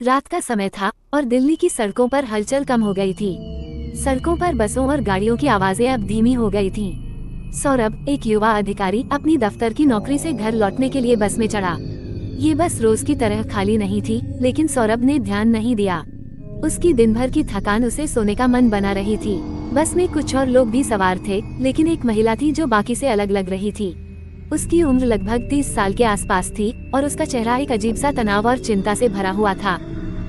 रात का समय था और दिल्ली की सड़कों पर हलचल कम हो गई थी। सड़कों पर बसों और गाड़ियों की आवाजें अब धीमी हो गई थीं। सौरभ, एक युवा अधिकारी, अपनी दफ्तर की नौकरी से घर लौटने के लिए बस में चढ़ा। ये बस रोज की तरह खाली नहीं थी, लेकिन सौरभ ने ध्यान नहीं दिया। उसकी दिन भर की थकान उसे सोने का मन बना रही थी। बस में कुछ और लोग भी सवार थे, लेकिन एक महिला थी जो बाकी से अलग लग रही थी। उसकी उम्र लगभग 30 साल के आसपास थी और उसका चेहरा एक अजीब सा तनाव और चिंता से भरा हुआ था।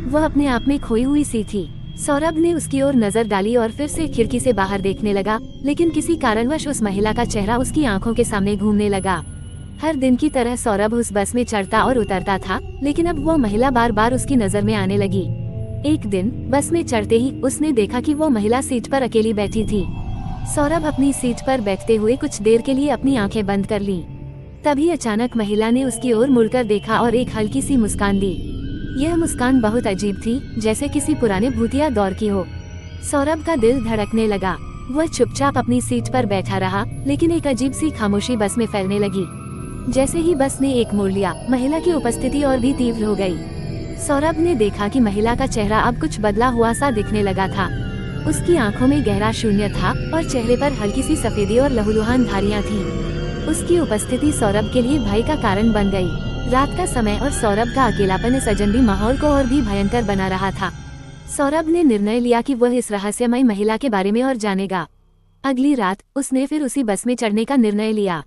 वह अपने आप में खोई हुई सी थी। सौरभ ने उसकी ओर नजर डाली और फिर से खिड़की से बाहर देखने लगा, लेकिन किसी कारणवश उस महिला का चेहरा उसकी आंखों के सामने घूमने लगा। हर दिन की तरह सौरभ उस बस में चढ़ता और उतरता था, लेकिन अब वो महिला बार बार उसकी नजर में आने लगी। एक दिन बस में चढ़ते ही उसने देखा कि वो महिला सीट पर अकेली बैठी थी। सौरभ अपनी सीट पर बैठते हुए कुछ देर के लिए अपनी आंखें बंद कर लीं। तभी अचानक महिला ने उसकी ओर मुड़कर देखा और एक हल्की सी मुस्कान दी। यह मुस्कान बहुत अजीब थी, जैसे किसी पुराने भूतिया दौर की हो। सौरभ का दिल धड़कने लगा। वह चुपचाप अपनी सीट पर बैठा रहा, लेकिन एक अजीब सी खामोशी बस में फैलने लगी। जैसे ही बस ने एक मोड़ लिया, महिला की उपस्थिति और भी तीव्र हो गई। सौरभ ने देखा कि महिला का चेहरा अब कुछ बदला हुआ सा दिखने लगा था। उसकी आंखों में गहरा शून्य था और चेहरे पर हल्की सी सफेदी और लहूलुहान धारियां थीं। उसकी उपस्थिति सौरभ के लिए भय का कारण बन गई। रात का समय और सौरभ का अकेलापन इस अजनबी माहौल को और भी भयंकर बना रहा था। सौरभ ने निर्णय लिया कि वह इस रहस्यमय महिला के बारे में और जानेगा। अगली रात उसने फिर उसी बस में चढ़ने का निर्णय लिया।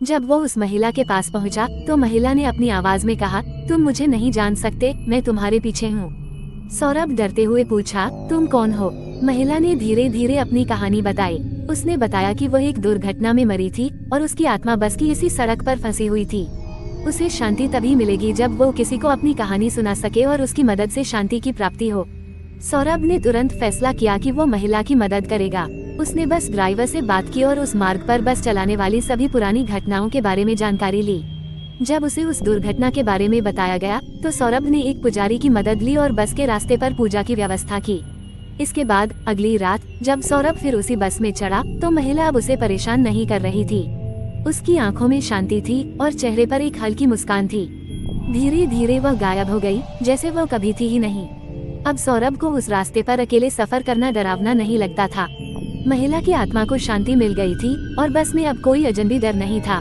जब वो उस महिला के पास पहुंचा, तो महिला ने अपनी आवाज में कहा, तुम मुझे नहीं जान सकते, मैं तुम्हारे पीछे हूँ। सौरभ डरते हुए पूछा, तुम कौन हो? महिला ने धीरे धीरे अपनी कहानी बताई। उसने बताया कि वह एक दुर्घटना में मरी थी और उसकी आत्मा बस की इसी सड़क पर फंसी हुई थी। उसे शांति तभी मिलेगी जब वो किसी को अपनी कहानी सुना सके और उसकी मदद से शांति की प्राप्ति हो। सौरभ ने तुरंत फैसला किया कि वो महिला की मदद करेगा। उसने बस ड्राइवर से बात की और उस मार्ग पर बस चलाने वाली सभी पुरानी घटनाओं के बारे में जानकारी ली। जब उसे उस दुर्घटना के बारे में बताया गया, तो सौरभ ने एक पुजारी की मदद ली और बस के रास्ते पर पूजा की व्यवस्था की। इसके बाद अगली रात जब सौरभ फिर उसी बस में चढ़ा, तो महिला अब उसे परेशान नहीं कर रही थी। उसकी आंखों में शांति थी और चेहरे पर एक हल्की मुस्कान थी। धीरे धीरे वह गायब हो गई, जैसे वह कभी थी ही नहीं। अब सौरभ को उस रास्ते पर अकेले सफर करना डरावना नहीं लगता था। महिला की आत्मा को शांति मिल गई थी और बस में अब कोई अजनबी डर नहीं था।